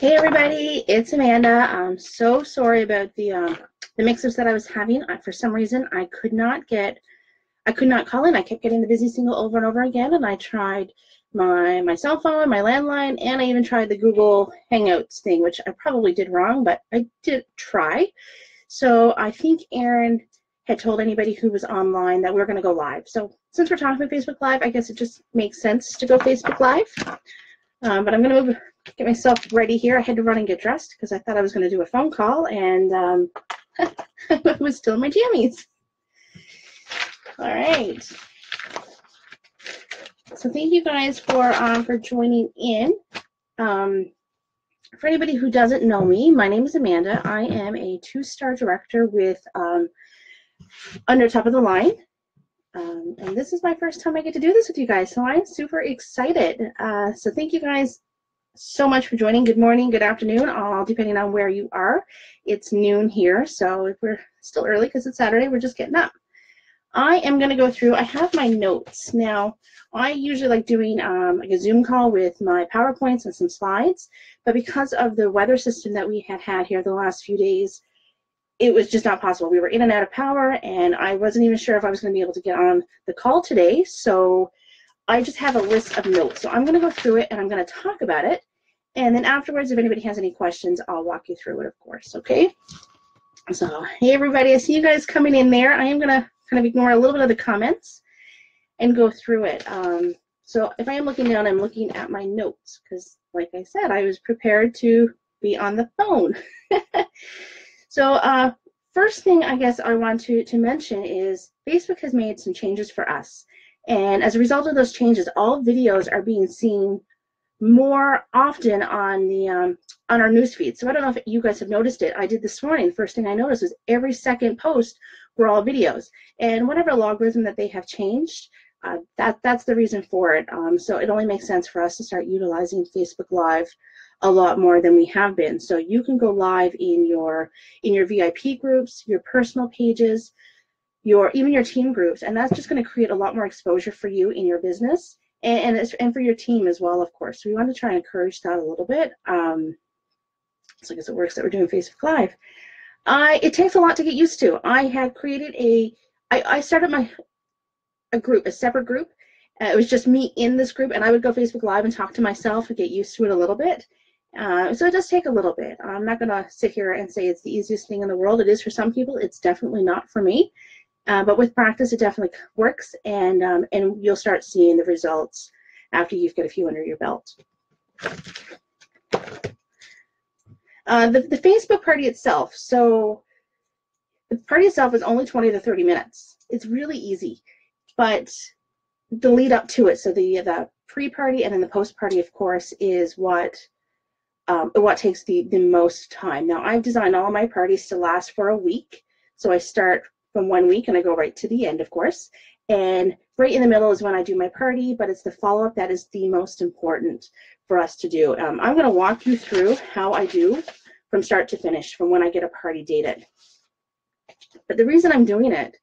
Hey everybody, it's Amanda. I'm so sorry about the mix-ups that I was having. For some reason, I could not call in. I kept getting the busy signal over and over again, and I tried my cell phone, my landline, and I even tried the Google Hangouts thing, which I probably did wrong, but I did try. So I think Aaron had told anybody who was online that we were going to go live. So since we're talking about Facebook Live, I guess it just makes sense to go Facebook Live. But I'm going to get myself ready here. I had to run and get dressed because I thought I was going to do a phone call, and I was still in my jammies. All right. So thank you guys for joining in. For anybody who doesn't know me, my name is Amanda. I am a 2-star director with Under Top of the Line. And this is my first time I get to do this with you guys, so I'm super excited. So thank you guys so much for joining. Good morning, good afternoon, all depending on where you are. It's noon here, so if we're still early because it's Saturday, we're just getting up. I am going to go through, I have my notes. Now, I usually like doing like a Zoom call with my PowerPoints and some slides, but because of the weather system that we had here the last few days, it was just not possible. We were in and out of power, and I wasn't even sure if I was going to be able to get on the call today, so I just have a list of notes. So I'm going to go through it, and I'm going to talk about it, and then afterwards, if anybody has any questions, I'll walk you through it, of course, okay? So, hey, everybody, I see you guys coming in there. I am going to kind of ignore a little bit of the comments and go through it. So if I am looking down, I'm looking at my notes, because, like I said, I was prepared to be on the phone. So first thing I guess I want to mention is Facebook has made some changes for us. And as a result of those changes, all videos are being seen more often on the on our newsfeed. So I don't know if you guys have noticed it. I did this morning. First thing I noticed was every second post were all videos. And whatever logarithm that they have changed, that's the reason for it. So it only makes sense for us to start utilizing Facebook Live a lot more than we have been. So you can go live in your VIP groups, your personal pages, even your team groups, and that's just going to create a lot more exposure for you in your business and for your team as well, of course. So we want to try and encourage that a little bit. So I guess it works that we're doing Facebook Live. It takes a lot to get used to. I had created I started a separate group. It was just me in this group, and I would go Facebook Live and talk to myself and get used to it a little bit. So it does take a little bit. I'm not going to sit here and say it's the easiest thing in the world. It is for some people. It's definitely not for me. But with practice, it definitely works, and you'll start seeing the results after you've got a few under your belt. The Facebook party itself. So the party itself is only 20 to 30 minutes. It's really easy, but the lead up to it, so the pre-party and then the post-party, of course, is what takes the most time. Now, I've designed all my parties to last for a week. So I start from 1 week and I go right to the end, of course. And right in the middle is when I do my party, but it's the follow-up that is the most important for us to do. I'm going to walk you through how I do from start to finish, from when I get a party dated. But the reason I'm doing it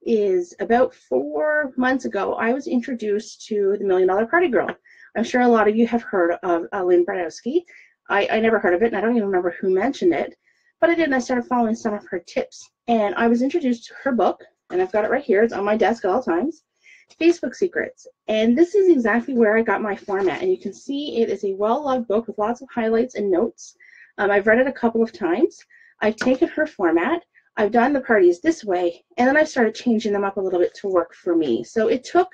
is about 4 months ago, I was introduced to the $1 Million Party Girl. I'm sure a lot of you have heard of Lynn Bradowski. I never heard of it, and I don't even remember who mentioned it, but I did, and I started following some of her tips. And I was introduced to her book, and I've got it right here. It's on my desk at all times, Facebook Secrets. And this is exactly where I got my format. And you can see it is a well-loved book with lots of highlights and notes. I've read it a couple of times. I've taken her format. I've done the parties this way, and then I started changing them up a little bit to work for me. So it took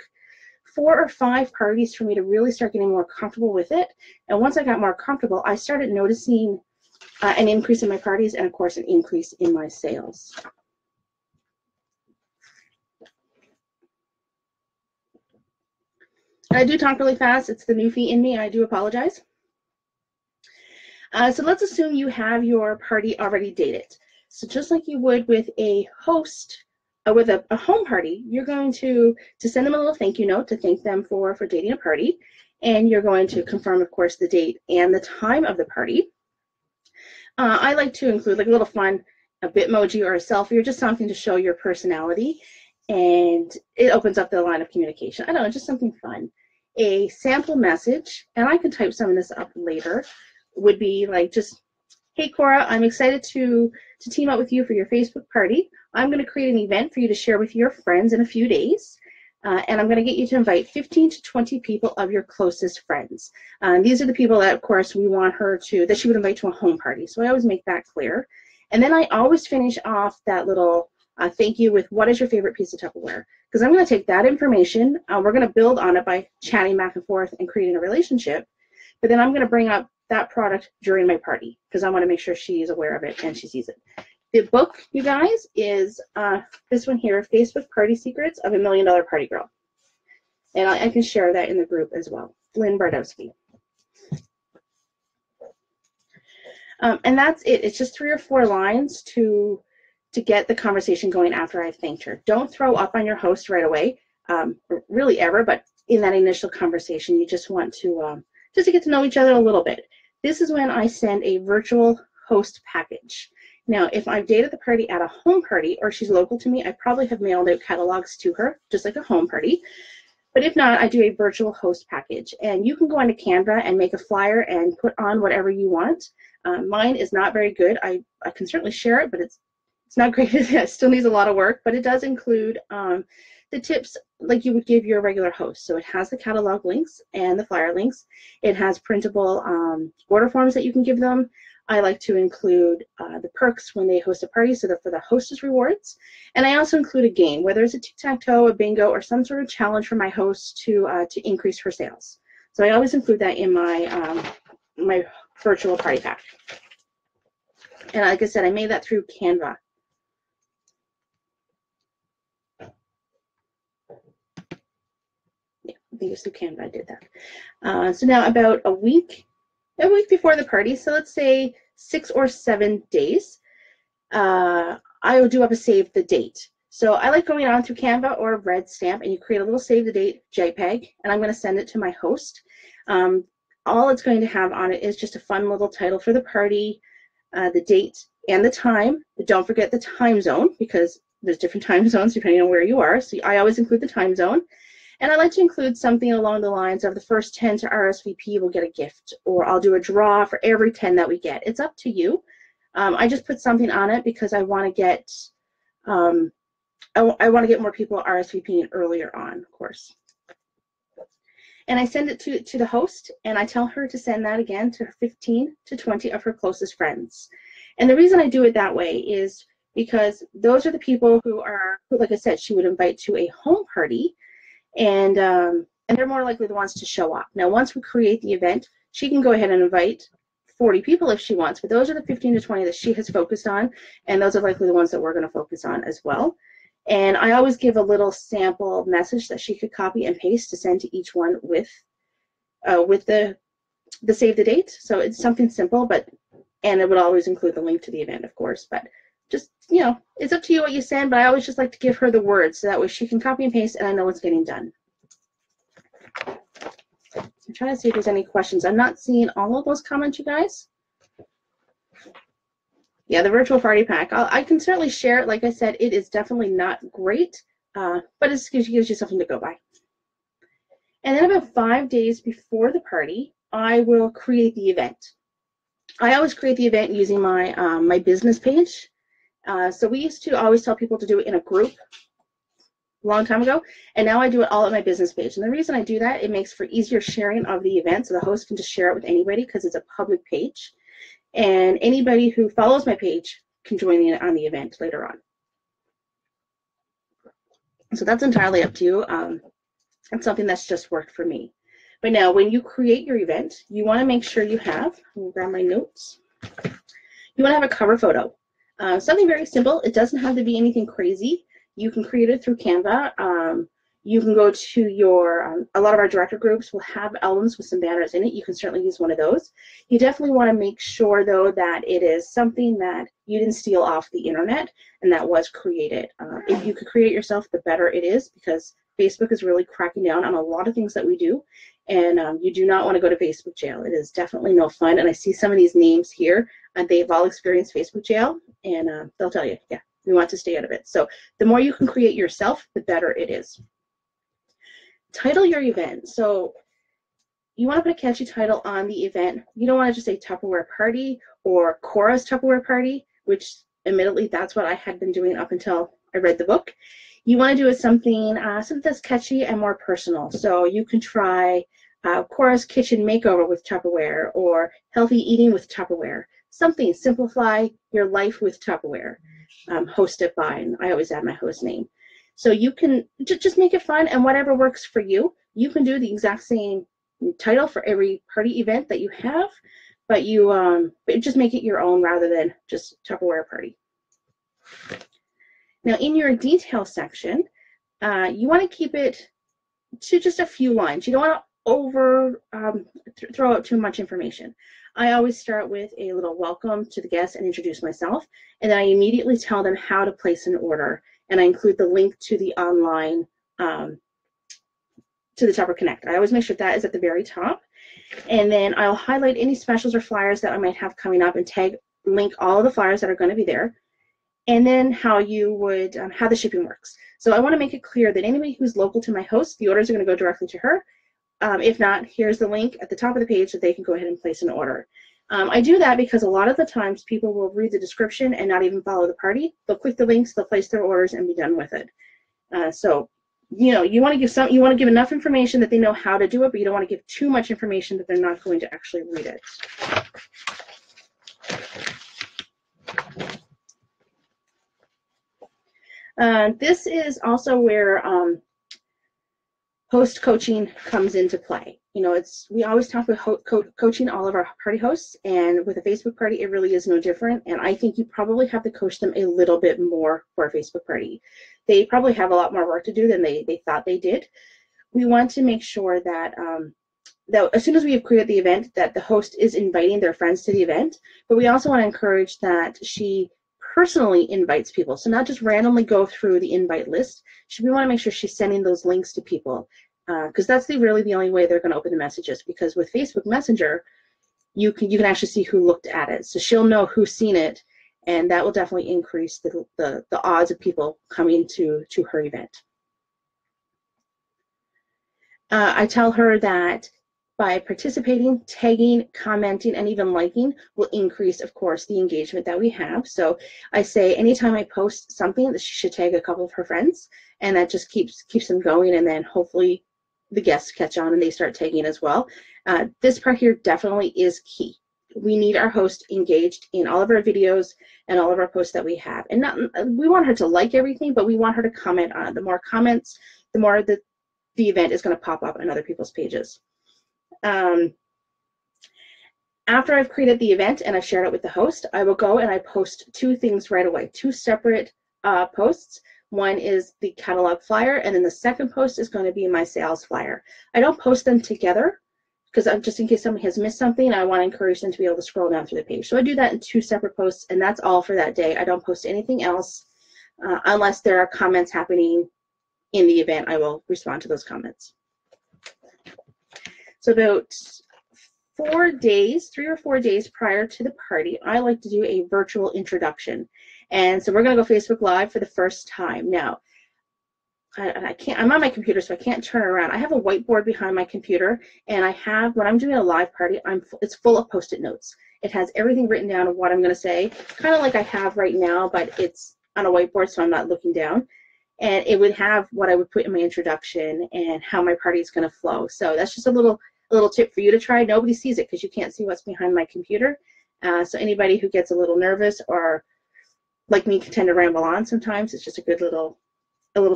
4 or 5 parties for me to really start getting more comfortable with it. And once I got more comfortable, I started noticing an increase in my parties and, of course, an increase in my sales. And I do talk really fast. It's the newfie in me. I do apologize. So let's assume you have your party already dated. So just like you would with a host, with a home party, you're going to send them a little thank you note to thank them for dating a party, and you're going to confirm, of course, the date and the time of the party. I like to include like a little fun, a Bitmoji or a selfie, or just something to show your personality, and it opens up the line of communication. I don't know, just something fun. A sample message, and I can type some of this up later, would be like just, hey, Cora, I'm excited to team up with you for your Facebook party. I'm going to create an event for you to share with your friends in a few days. And I'm going to get you to invite 15 to 20 people of your closest friends. These are the people that, of course, we want her to, that she would invite to a home party. So I always make that clear. And then I always finish off that little thank you with, what is your favorite piece of Tupperware? Because I'm going to take that information, we're going to build on it by chatting back and forth and creating a relationship. But then I'm going to bring up that product during my party because I want to make sure she's aware of it and she sees it. The book, you guys, is this one here, Facebook Party Secrets of a $1 Million Party Girl. And I can share that in the group as well. Lynn Bardowski. And that's it. It's just 3 or 4 lines to get the conversation going after I've thanked her. Don't throw up on your host right away, really ever, but in that initial conversation, you just want to just to get to know each other a little bit. This is when I send a virtual host package. Now, if I've dated the party at a home party or she's local to me, I probably have mailed out catalogs to her, just like a home party. But if not, I do a virtual host package. And you can go into Canva and make a flyer and put on whatever you want. Mine is not very good. I can certainly share it, but it's not great. It still needs a lot of work, but it does include the tips like you would give your regular host. So it has the catalog links and the flyer links. It has printable order forms that you can give them. I like to include the perks when they host a party, so that for the hostess rewards. And I also include a game, whether it's a tic-tac-toe, a bingo, or some sort of challenge for my host to increase her sales. So I always include that in my my virtual party pack. And like I said, I made that through Canva. Yeah, I think it's through Canva I did that. So now about a week before the party, so let's say 6 or 7 days, I will do up a save the date. So I like going on through Canva or Red Stamp, and you create a little save the date JPEG, and I'm going to send it to my host. All it's going to have on it is just a fun little title for the party, the date and the time, but don't forget the time zone because there's different time zones depending on where you are. So I always include the time zone. And I like to include something along the lines of the first 10 to RSVP will get a gift, or I'll do a draw for every 10 that we get. It's up to you. I just put something on it because I want to get I want to get more people RSVPing earlier on, of course. And I send it to the host, and I tell her to send that again to 15 to 20 of her closest friends. And the reason I do it that way is because those are the people who, like I said, she would invite to a home party, and they're more likely the ones to show up. Now, once we create the event, she can go ahead and invite 40 people if she wants, but those are the 15 to 20 that she has focused on, and those are likely the ones that we're going to focus on as well. And I always give a little sample message that she could copy and paste to send to each one with the save the date. So it's something simple, and it would always include the link to the event, of course. But just, it's up to you what you send, but I always just like to give her the words so that way she can copy and paste and I know what's getting done. I'm trying to see if there's any questions. I'm not seeing all of those comments, you guys. Yeah, the virtual party pack. I can certainly share it. Like I said, it is definitely not great, but it gives you something to go by. And then about 5 days before the party, I will create the event. I always create the event using my my business page. So we used to always tell people to do it in a group a long time ago, and now I do it all at my business page. And the reason I do that, it makes for easier sharing of the event, so the host can just share it with anybody because it's a public page. And anybody who follows my page can join in on the event later on. So that's entirely up to you. It's something that's just worked for me. But now when you create your event, you want to make sure you have, let me grab my notes. You want to have a cover photo. Something very simple. It doesn't have to be anything crazy. You can create it through Canva. You can go to your, a lot of our director groups will have albums with some banners in it. You can certainly use one of those. You definitely want to make sure, though, that it is something that you didn't steal off the internet and that was created. If you could create it yourself, the better it is, because Facebook is really cracking down on a lot of things that we do. And you do not want to go to Facebook jail. It is definitely no fun. And I see some of these names here, and they've all experienced Facebook jail, and they'll tell you, yeah, we want to stay out of it. So the more you can create yourself, the better it is. Title your event. So you want to put a catchy title on the event. You don't want to just say Tupperware Party or Cora's Tupperware Party, which admittedly that's what I had been doing up until I read the book. You want to do it something that's catchy and more personal. So you can try Cora's Kitchen Makeover with Tupperware, or Healthy Eating with Tupperware. Something, simplify your life with Tupperware. Hosted by, and I always add my host name. So you can just make it fun, and whatever works for you. You can do the exact same title for every party event that you have, but you just make it your own rather than just Tupperware Party. Now, in your detail section, you want to keep it to just a few lines. You don't want to throw out too much information. I always start with a little welcome to the guests and introduce myself, and then I immediately tell them how to place an order, and I include the link to the online to the Tupper Connect. I always make sure that is at the very top, and then I'll highlight any specials or flyers that I might have coming up and link all of the flyers that are going to be there, and then how you would how the shipping works. So I want to make it clear that anybody who's local to my host, the orders are going to go directly to her. If not, here's the link at the top of the page that they can go ahead and place an order. I do that because a lot of the times people will read the description and not even follow the party. They'll click the links, they'll place their orders, and be done with it. So, you want to give enough information that they know how to do it, but you don't want to give too much information that they're not going to actually read it. This is also where host coaching comes into play. We always talk about coaching all of our party hosts, and with a Facebook party, it really is no different. And I think you probably have to coach them a little bit more for a Facebook party. They probably have a lot more work to do than they thought they did. We want to make sure that that as soon as we have created the event, that the host is inviting their friends to the event, but we also want to encourage that she personally invites people. So not just randomly go through the invite list. We want to make sure she's sending those links to people, because that's really the only way they're going to open the messages. Because with Facebook Messenger, you can actually see who looked at it. So she'll know who's seen it, and that will definitely increase the odds of people coming to her event. I tell her that by participating, tagging, commenting, and even liking will increase, of course, the engagement that we have. So I say anytime I post something that she should tag a couple of her friends, and that just keeps them going, and then hopefully the guests catch on and they start tagging as well. This part here definitely is key. We need our host engaged in all of our videos and all of our posts that we have. And we want her to like everything, but we want her to comment on it. The more comments, the more the event is going to pop up on other people's pages. After I've created the event and I've shared it with the host, I will go and I post two things right away, two separate posts. One is the catalog flyer, and then the second post is going to be my sales flyer. I don't post them together because just in case somebody has missed something, I want to encourage them to be able to scroll down through the page. So I do that in two separate posts, and that's all for that day. I don't post anything else unless there are comments happening in the event. I will respond to those comments. So about 3 or 4 days prior to the party, I like to do a virtual introduction. And so we're going to go Facebook Live for the first time. Now, I'm on my computer, so I can't turn around. I have a whiteboard behind my computer, and when I'm doing a live party, it's full of Post-it notes. It has everything written down of what I'm going to say, kind of like I have right now, but it's on a whiteboard, so I'm not looking down. And it would have what I would put in my introduction and how my party is going to flow. So that's just a little tip for you to try. Nobody sees it because you can't see what's behind my computer. So anybody who gets a little nervous or like me tend to ramble on sometimes, it's just a good little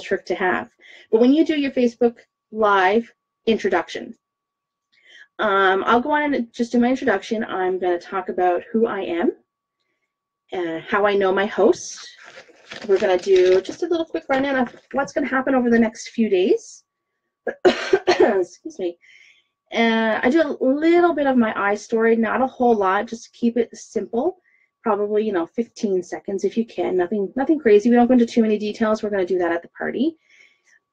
trick to have. But when you do your Facebook Live introduction, I'll go on and just do my introduction. I'm going to talk about who I am, how I know my host. We're going to do just a little quick rundown of what's going to happen over the next few days. Excuse me. I do a little bit of my I story, not a whole lot, just to keep it simple. Probably 15 seconds if you can. Nothing crazy. We don't go into too many details. We're going to do that at the party.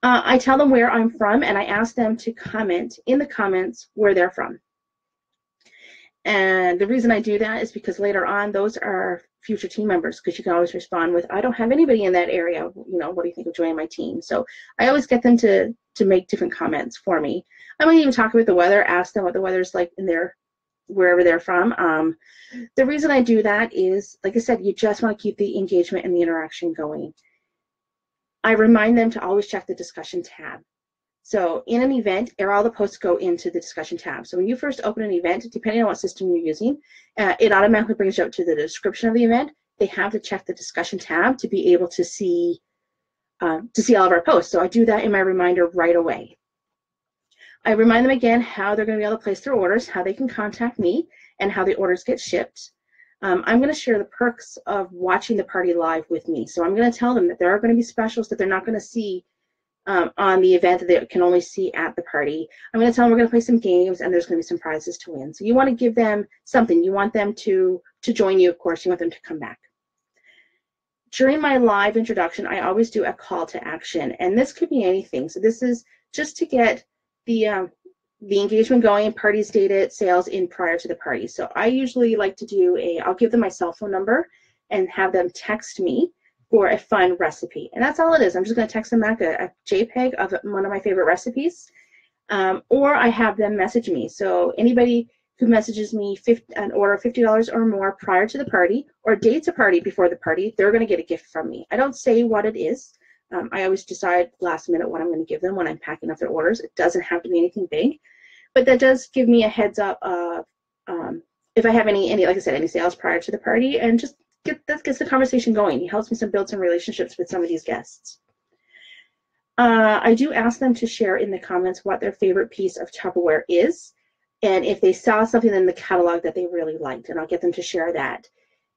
I tell them where I'm from, and I ask them to comment in the comments where they're from. And the reason I do that is because later on, those are future team members, because you can always respond with, I don't have anybody in that area. You know, what do you think of joining my team? So I always get them to make different comments for me. I might even talk about the weather, ask them what the weather's like in their, wherever they're from. The reason I do that is, like I said, you just want to keep the engagement and the interaction going. I remind them to always check the discussion tab. So in an event, all the posts go into the discussion tab. So when you first open an event, depending on what system you're using, it automatically brings you up to the description of the event. They have to check the discussion tab to be able to see all of our posts. So I do that in my reminder right away. I remind them again how they're going to be able to place their orders, how they can contact me, and how the orders get shipped. I'm going to share the perks of watching the party live with me. So I'm going to tell them that there are going to be specials that they're not going to see on the event, that they can only see at the party. I'm going to tell them we're going to play some games and there's going to be some prizes to win. So you want to give them something. You want them to join you, of course. You want them to come back. During my live introduction, I always do a call to action, and this could be anything. So this is just to get the engagement going, parties, data, sales in prior to the party. So I usually like to do I'll give them my cell phone number and have them text me for a fun recipe. And that's all it is. I'm just going to text them back a JPEG of one of my favorite recipes, or I have them message me. So anybody who messages me an order of $50 or more prior to the party, or dates a party before the party, they're going to get a gift from me. I don't say what it is. I always decide last minute what I'm going to give them when I'm packing up their orders. It doesn't have to be anything big, but that does give me a heads up of if I have any, like I said, any sales prior to the party, and just that gets the conversation going. It helps me build some relationships with some of these guests. I do ask them to share in the comments what their favorite piece of Tupperware is, and if they saw something in the catalog that they really liked, and I'll get them to share that.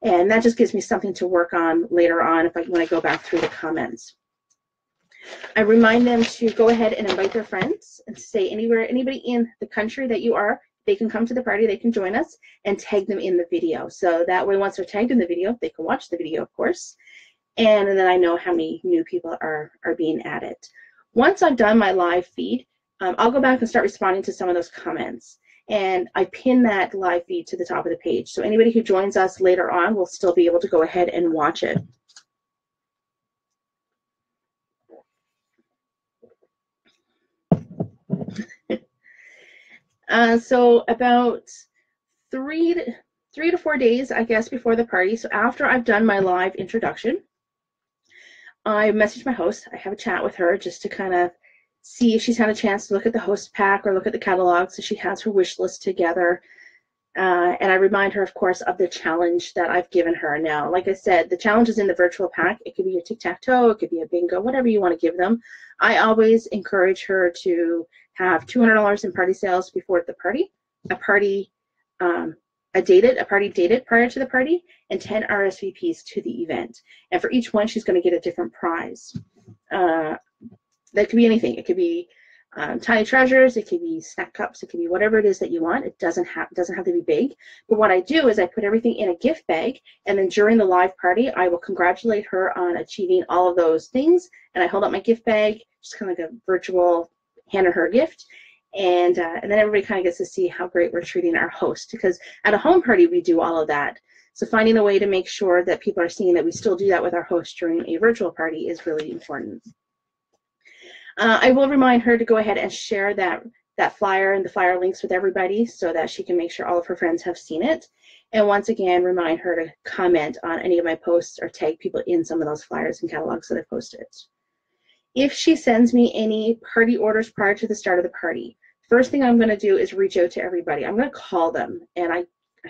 And that just gives me something to work on later on when I go back through the comments. I remind them to go ahead and invite their friends and say anybody in the country that you are, they can come to the party, they can join us, and tag them in the video. So that way, once they're tagged in the video, they can watch the video, of course. And then I know how many new people are being added. Once I've done my live feed, I'll go back and start responding to some of those comments. And I pin that live feed to the top of the page. So anybody who joins us later on will still be able to go ahead and watch it. So about 3 to 4 days, I guess, before the party. So after I've done my live introduction, I message my host. I have a chat with her just to kind of see if she's had a chance to look at the host pack or look at the catalog, so she has her wish list together. And I remind her, of course, of the challenge that I've given her. Now, like I said, the challenge is in the virtual pack. It could be a tic-tac-toe, it could be a bingo, whatever you want to give them. I always encourage her to have $200 in party sales before the party, a party dated prior to the party, and 10 RSVPs to the event. And for each one, she's going to get a different prize. That could be anything. It could be tiny treasures, it could be snack cups, it could be whatever it is that you want. It doesn't have to be big. But what I do is I put everything in a gift bag, and then during the live party, I will congratulate her on achieving all of those things, and I hold up my gift bag, just kind of like a virtual hand her a gift, and then everybody kind of gets to see how great we're treating our host, because at a home party we do all of that. So finding a way to make sure that people are seeing that we still do that with our host during a virtual party is really important. I will remind her to go ahead and share that flyer and the flyer links with everybody so that she can make sure all of her friends have seen it. And once again, remind her to comment on any of my posts or tag people in some of those flyers and catalogs that I posted. If she sends me any party orders prior to the start of the party, first thing I'm going to do is reach out to everybody. I'm going to call them, and I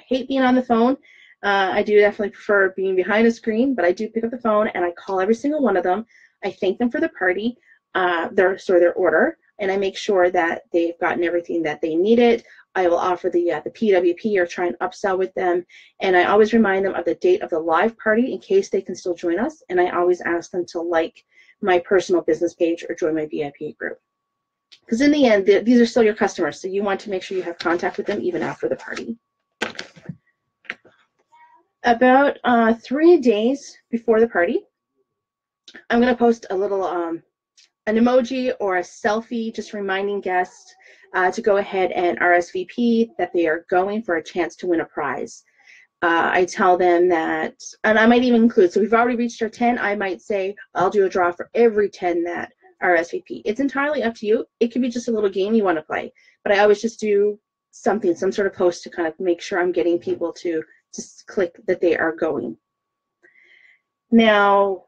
hate being on the phone. I do definitely prefer being behind a screen, but I do pick up the phone and I call every single one of them. I thank them for the party. Their order, and I make sure that they've gotten everything that they needed. I will offer the PWP or try and upsell with them, and I always remind them of the date of the live party in case they can still join us, and I always ask them to like my personal business page or join my VIP group, because in the end, these are still your customers, so you want to make sure you have contact with them even after the party. About 3 days before the party, I'm going to post a little an emoji or a selfie just reminding guests to go ahead and RSVP that they are going for a chance to win a prize. I tell them that, and I might even include, so we've already reached our 10, I might say I'll do a draw for every 10 that RSVP. It's entirely up to you. It could be just a little game you want to play, but I always just do something, some sort of post to kind of make sure I'm getting people to just click that they are going. Now,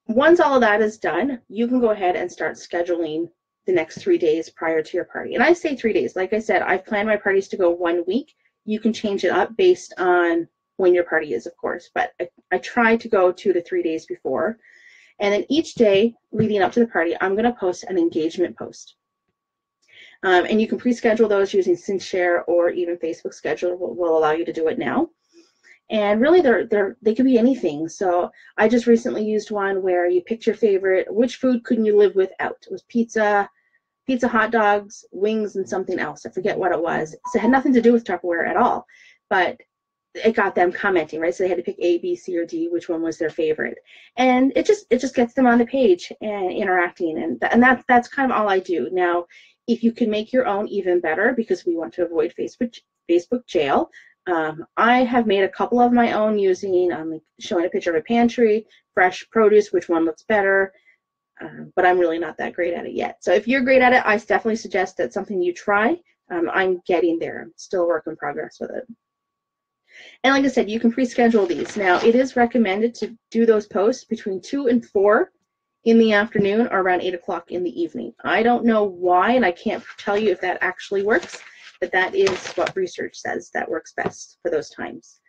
once all of that is done, you can go ahead and start scheduling the next 3 days prior to your party. And I say 3 days. Like I said, I've planned my parties to go 1 week. You can change it up based on when your party is, of course, but I try to go 2 to 3 days before. And then each day leading up to the party, I'm going to post an engagement post. And you can pre-schedule those using SyncShare, or even Facebook Schedule will allow you to do it now. And really, they could be anything. So I just recently used one where you picked your favorite, which food couldn't you live without? It was pizza, hot dogs, wings, and something else. I forget what it was. So it had nothing to do with Tupperware at all, but it got them commenting, right? So they had to pick A, B, C, or D, which one was their favorite. And it just gets them on the page and interacting. And that's kind of all I do. Now, if you can make your own, even better, because we want to avoid Facebook jail. I have made a couple of my own using showing a picture of a pantry, fresh produce, which one looks better. But I'm really not that great at it yet. So if you're great at it, I definitely suggest that's something you try. I'm getting there. I'm still a work in progress with it. And like I said, you can pre-schedule these. Now, it is recommended to do those posts between 2 and 4 in the afternoon, or around 8 o'clock in the evening. I don't know why, and I can't tell you if that actually works, but that is what research says that works best for those times.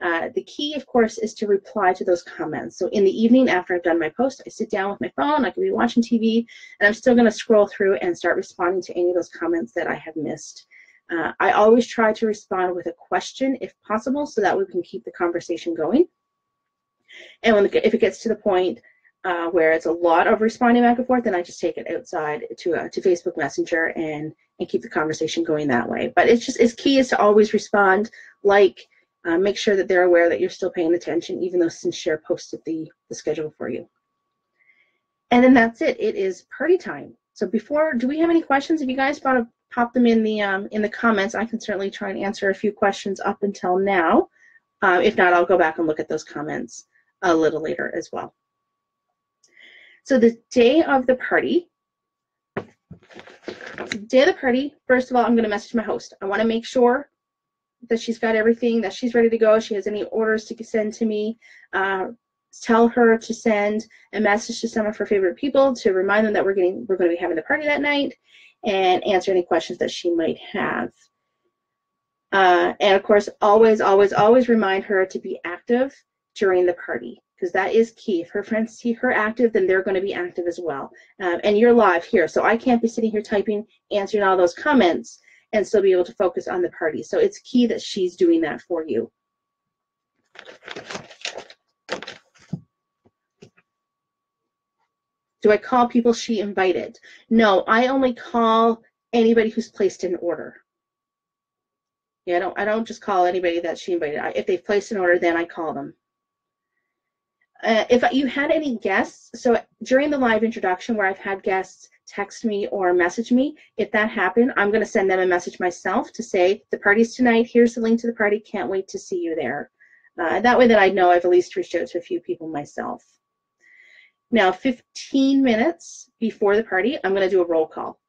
The key, of course, is to reply to those comments. So in the evening, after I've done my post, I sit down with my phone, I could be watching TV, and I'm still going to scroll through and start responding to any of those comments that I have missed. I always try to respond with a question if possible, so that we can keep the conversation going. And if it gets to the point where it's a lot of responding back and forth, then I just take it outside to Facebook Messenger and keep the conversation going that way. But it's key is to always respond, make sure that they're aware that you're still paying attention, even though SyncShare posted the schedule for you. And then that's it. It is party time. So do we have any questions? If you guys want to pop them in the comments, I can certainly try and answer a few questions up until now. If not, I'll go back and look at those comments a little later as well. So the day of the party, first of all, I'm going to message my host. I want to make sure that she's got everything, that she's ready to go. She has any orders to send to me. Tell her to send a message to some of her favorite people to remind them that we're going to be having the party that night, and answer any questions that she might have. And of course, always, always, always remind her to be active during the party, because that is key. If her friends see her active, then they're going to be active as well. And you're live here, so I can't be sitting here typing, answering all those comments, and still be able to focus on the party. So it's key that she's doing that for you. Do I call people she invited? No, I only call anybody who's placed an order. Yeah, I don't just call anybody that she invited. If they've placed an order, then I call them. If you had any guests, so during the live introduction where I've had guests text me or message me, if that happened, I'm going to send them a message myself to say, the party's tonight, here's the link to the party, can't wait to see you there. That way that I know I've at least reached out to a few people myself. Now, 15 minutes before the party, I'm going to do a roll call.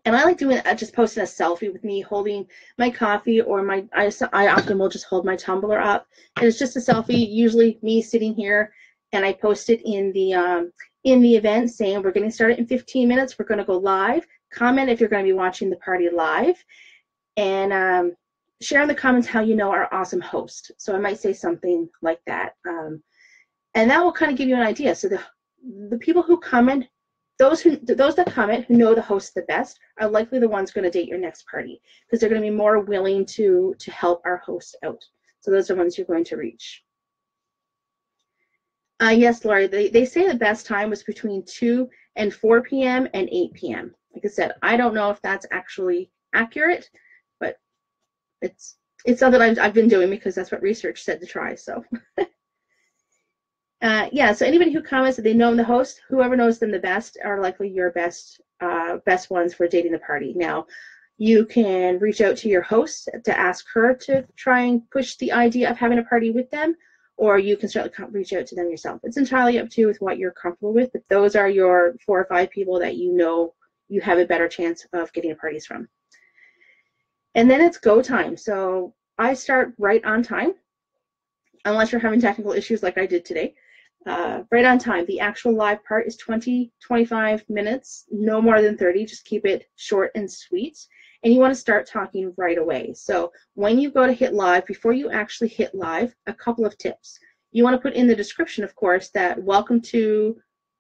And I like doing just posting a selfie with me holding my coffee, or I often will just hold my tumbler up. And it's just a selfie, usually me sitting here, and I post it in the event saying we're getting started in 15 minutes. We're going to go live. Comment if you're going to be watching the party live, and share in the comments how you know our awesome host. So I might say something like that. And that will kind of give you an idea. So the people who comment, those that comment who know the host the best are likely the ones going to date your next party, because they're going to be more willing to help our host out. So those are the ones you're going to reach. Yes, Lori, they say the best time was between 2 and 4 p.m. and 8 p.m. Like I said, I don't know if that's actually accurate, but it's something I've been doing because that's what research said to try. So. Yeah, so anybody who comments that they know the host, whoever knows them the best are likely your best ones for dating the party. Now, you can reach out to your host to ask her to try and push the idea of having a party with them, or you can certainly reach out to them yourself. It's entirely up to you with what you're comfortable with, but those are your 4 or 5 people that you know you have a better chance of getting parties from. And then it's go time. So I start right on time, unless you're having technical issues like I did today. Right on time. The actual live part is 20-25 minutes, no more than 30. Just keep it short and sweet. And you want to start talking right away. So when you go to hit live, before you actually hit live, a couple of tips. You want to put in the description, of course, that welcome to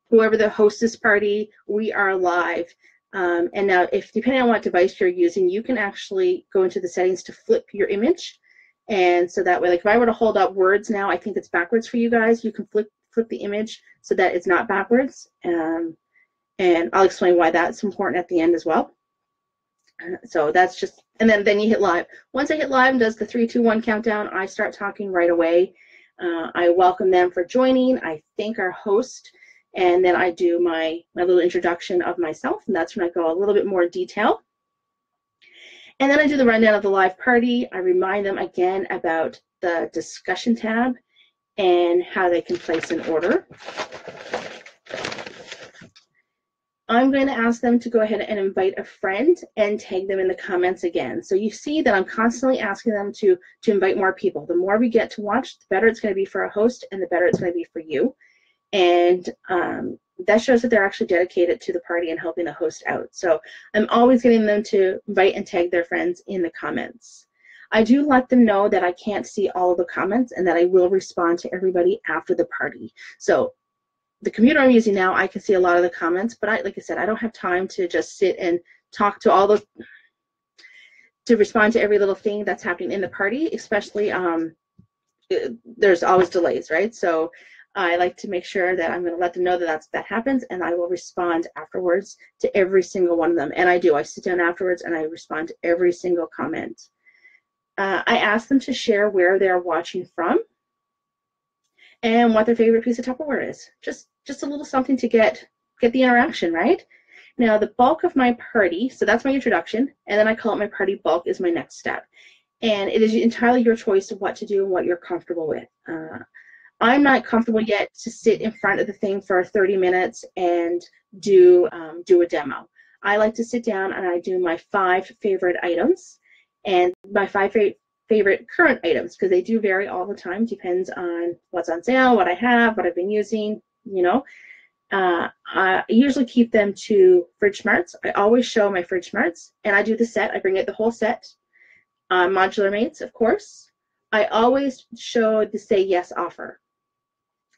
whoever the hostess party, we are live. And now, if depending on what device you're using, you can actually go into the settings to flip your image. And so that way, like if I were to hold up words now, I think it's backwards for you guys. You can flip the image so that it's not backwards. And I'll explain why that's important at the end as well. So that's just, and then you hit live. Once I hit live and does the 3, 2, 1 countdown, I start talking right away. I welcome them for joining. I thank our host. And then I do my little introduction of myself. And that's when I go a little bit more detail. And then I do the rundown of the live party. I remind them again about the discussion tab and how they can place an order. I'm going to ask them to go ahead and invite a friend and tag them in the comments again. So you see that I'm constantly asking them to invite more people. The more we get to watch, the better it's going to be for a host and the better it's going to be for you. And that shows that they're actually dedicated to the party and helping the host out. So I'm always getting them to invite and tag their friends in the comments. I do let them know that I can't see all of the comments and that I will respond to everybody after the party. So the computer I'm using now, I can see a lot of the comments, but like I said, I don't have time to just sit and talk to all the, to respond to every little thing that's happening in the party, especially there's always delays, right? So I like to make sure that I'm going to let them know that that happens, and I will respond afterwards to every single one of them. And I do. I sit down afterwards and I respond to every single comment. I ask them to share where they're watching from and what their favorite piece of Tupperware is. Just a little something to get the interaction, right? Now, the bulk of my party, so that's my introduction, and then I call it my party bulk is my next step. And it is entirely your choice of what to do and what you're comfortable with. I'm not comfortable yet to sit in front of the thing for 30 minutes and do a demo. I like to sit down and I do my 5 favorite items and my 5 favorite current items, because they do vary all the time. Depends on what's on sale, what I have, what I've been using, you know. I usually keep them to fridge smarts. I always show my fridge smarts, and I do the set. I bring it the whole set. Modular mates, of course. I always show the say yes offer.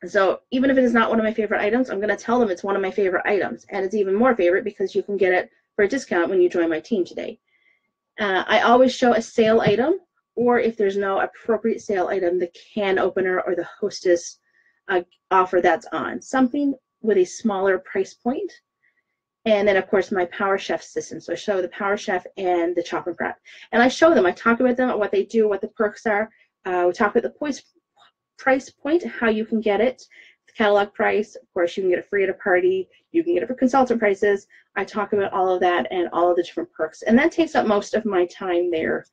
So even if it is not one of my favorite items, I'm going to tell them it's one of my favorite items, and it's even more favorite because you can get it for a discount when you join my team today. I always show a sale item, or if there's no appropriate sale item, the can opener or the hostess offer that's on. Something with a smaller price point. And then, of course, my Power Chef system. So I show the Power Chef and the Chop and Prep. And I show them, I talk about them, what they do, what the perks are. We talk about the price point, how you can get it, the catalog price. Of course, you can get it free at a party. You can get it for consultant prices. I talk about all of that and all of the different perks. And that takes up most of my time there.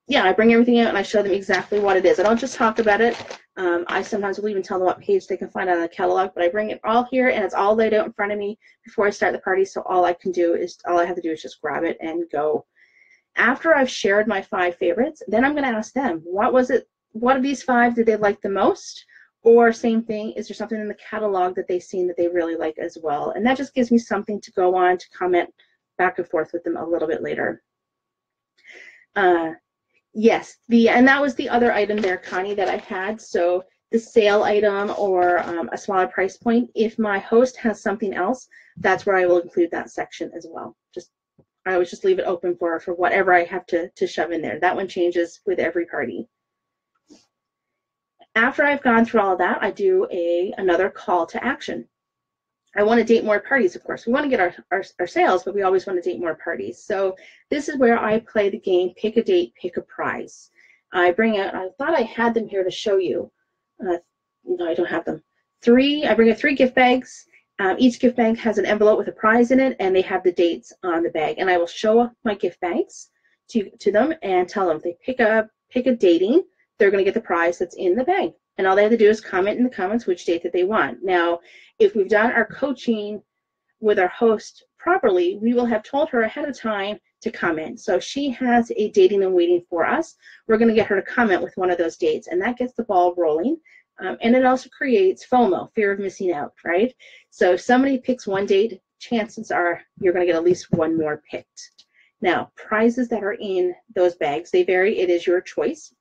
Yeah, I bring everything out and I show them exactly what it is. I don't just talk about it. I sometimes will even tell them what page they can find on the catalog, but I bring it all here and it's all laid out in front of me before I start the party. So all I have to do is just grab it and go. After I've shared my 5 favorites, then I'm going to ask them, what of these 5 did they like the most? Or same thing, is there something in the catalog that they've seen that they really like as well? And that just gives me something to go on to comment back and forth with them a little bit later. Yes, and that was the other item there, Connie, that I had. So the sale item or a smaller price point, if my host has something else, that's where I will include that section as well. I always just leave it open for whatever I have to shove in there. That one changes with every party. After I've gone through all of that, I do another call to action. I want to date more parties, of course. We want to get our sales, but we always want to date more parties. So this is where I play the game, pick a date, pick a prize. I thought I had them here to show you. No, I don't have them. I bring 3 gift bags. Each gift bag has an envelope with a prize in it, and they have the dates on the bag. And I will show my gift bags to them and tell them if they pick a dating, they're going to get the prize that's in the bag. And all they have to do is comment in the comments which date that they want. Now, if we've done our coaching with our host properly, we will have told her ahead of time to comment. So if she has a dating and waiting for us, we're going to get her to comment with one of those dates, and that gets the ball rolling. And it also creates FOMO, fear of missing out, right? So if somebody picks one date, chances are you're going to get at least one more picked. Now, prizes that are in those bags, they vary. It is your choice.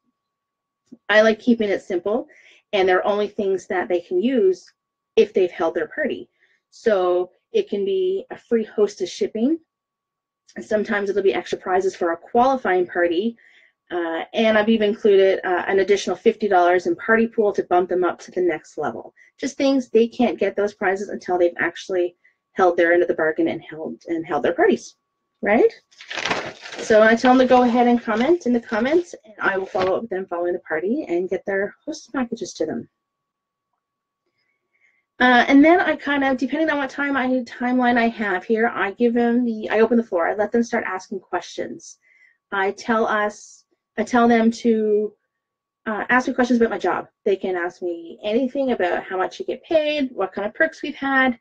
I like keeping it simple, and they're only things that they can use if they've held their party. So it can be a free hostess shipping. Sometimes it'll be extra prizes for a qualifying party. And I've even included an additional $50 in party pool to bump them up to the next level. Just things they can't get those prizes until they've actually held their end of the bargain and held their parties, right? So I tell them to go ahead and comment in the comments, and I will follow up with them following the party and get their host packages to them. And then I kind of, depending on what timeline I have here, I open the floor. I let them start asking questions. I tell them to ask me questions about my job. They can ask me anything about how much you get paid, what kind of perks we've had.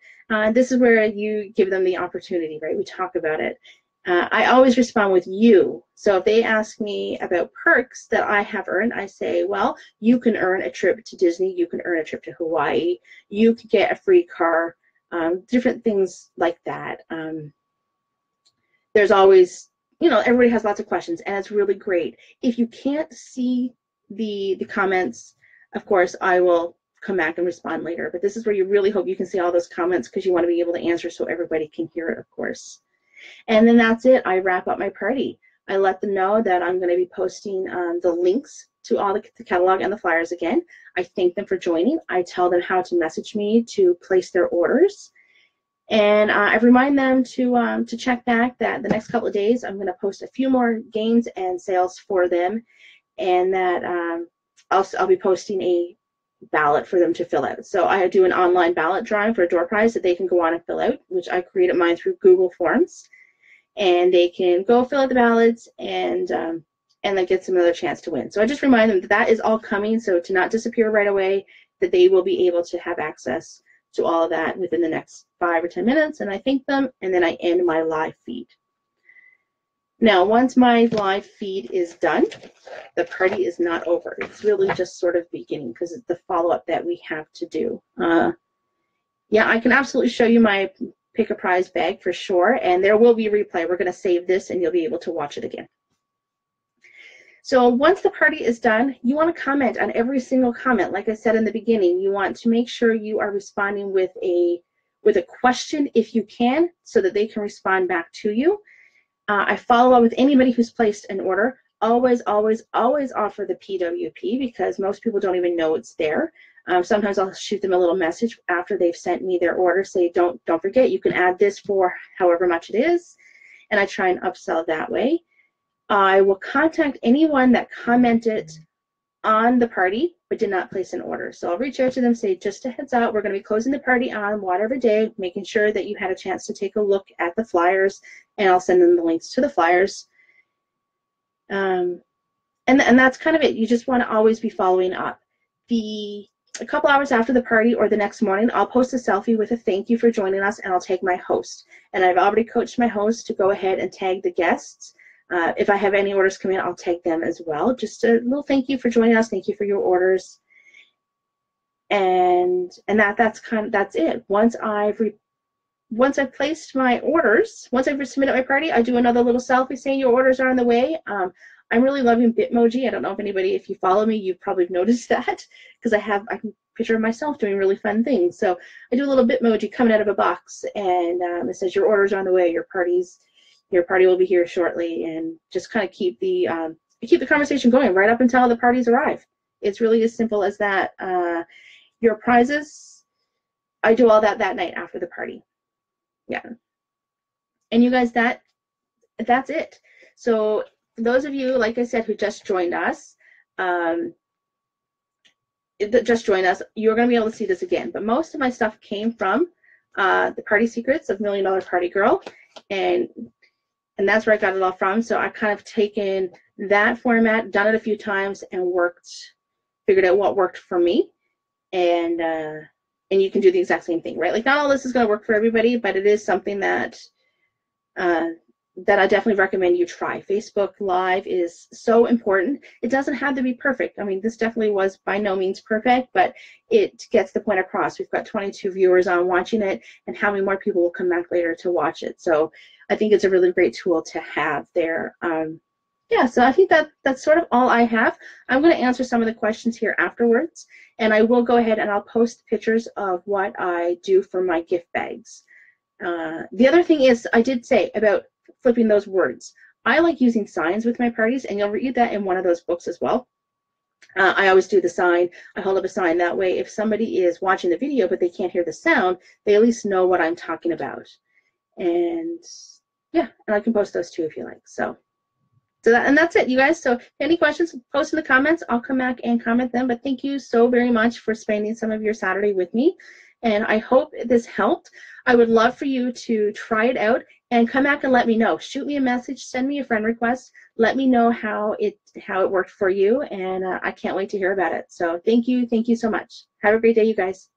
This is where you give them the opportunity, right? We talk about it. I always respond with you. So if they ask me about perks that I have earned, I say, well, you can earn a trip to Disney. You can earn a trip to Hawaii. You could get a free car, different things like that. There's always, everybody has lots of questions, and it's really great. If you can't see the comments, of course, I will come back and respond later. But this is where you really hope you can see all those comments, because you want to be able to answer so everybody can hear it, of course. And then that's it. I wrap up my party. I let them know that I'm going to be posting the links to all the catalog and the flyers again. I thank them for joining. I tell them how to message me to place their orders. And I remind them to check back that the next couple of days I'm going to post a few more games and sales for them, and that I'll be posting a ballot for them to fill out. So I do an online ballot drawing for a door prize that they can go on and fill out, which I created mine through Google Forms, and they can go fill out the ballots and that gets them another chance to win. So I just remind them that that is all coming, so to not disappear right away, that they will be able to have access to all of that within the next 5 or 10 minutes, and I thank them, and then I end my live feed. Now, once my live feed is done, the party is not over. It's really just sort of beginning, because it's the follow-up that we have to do. Yeah, I can absolutely show you my pick a prize bag for sure, and there will be a replay. We're going to save this, and you'll be able to watch it again. So once the party is done, you want to comment on every single comment. Like I said in the beginning, you want to make sure you are responding with a question if you can, so that they can respond back to you. I follow up with anybody who's placed an order. Always, always, always offer the PWP, because most people don't even know it's there. Sometimes I'll shoot them a little message after they've sent me their order, say, don't forget, you can add this for however much it is, and I try and upsell that way. I will contact anyone that commented on the party but did not place an order. So I'll reach out to them, say, just a heads up, we're going to be closing the party on whatever day, making sure that you had a chance to take a look at the flyers, and I'll send them the links to the flyers. And that's kind of it. You just want to always be following up. A couple hours after the party or the next morning, I'll post a selfie with a thank you for joining us, and I'll tag my host. And I've already coached my host to go ahead and tag the guests. If I have any orders come in, I'll tag them as well. Just a little thank you for joining us. Thank you for your orders. And that's it. Once I've placed my orders, once I've submitted my party, I do another little selfie saying your orders are on the way. I'm really loving Bitmoji. I don't know if you follow me, you've probably noticed that, because I can picture myself doing really fun things. So I do a little Bitmoji coming out of a box, and it says your orders are on the way. Your party will be here shortly, and just kind of keep the conversation going right up until the parties arrive. It's really as simple as that. Your prizes, I do all that night after the party. Yeah. And you guys, that's it. So for those of you, like I said, who just joined us, that just joined us, you're going to be able to see this again. But most of my stuff came from the Party Secrets of $1 Million Party Girl, and that's where I got it all from. So I kind of taken that format, done it a few times, and figured out what worked for me, and you can do the exact same thing, right? Like, not all this is going to work for everybody, but it is something that that I definitely recommend you try. Facebook Live is so important. It doesn't have to be perfect. I mean, this definitely was by no means perfect, but it gets the point across. We've got 22 viewers on watching it, and how many more people will come back later to watch it. So I think it's a really great tool to have there. Yeah, so I think that's sort of all I have. I'm going to answer some of the questions here afterwards, and I will go ahead and I'll post pictures of what I do for my gift bags. The other thing is, I did say about flipping those words. I like using signs with my parties, and you'll read that in one of those books as well. I always do the sign. I hold up a sign. That way, if somebody is watching the video but they can't hear the sound, they at least know what I'm talking about. And yeah, and I can post those too if you like. So that's it, you guys. So any questions, post in the comments. I'll come back and comment them. But thank you so very much for spending some of your Saturday with me. And I hope this helped. I would love for you to try it out and come back and let me know. Shoot me a message, send me a friend request. Let me know how it worked for you, and I can't wait to hear about it. So thank you so much. Have a great day, you guys.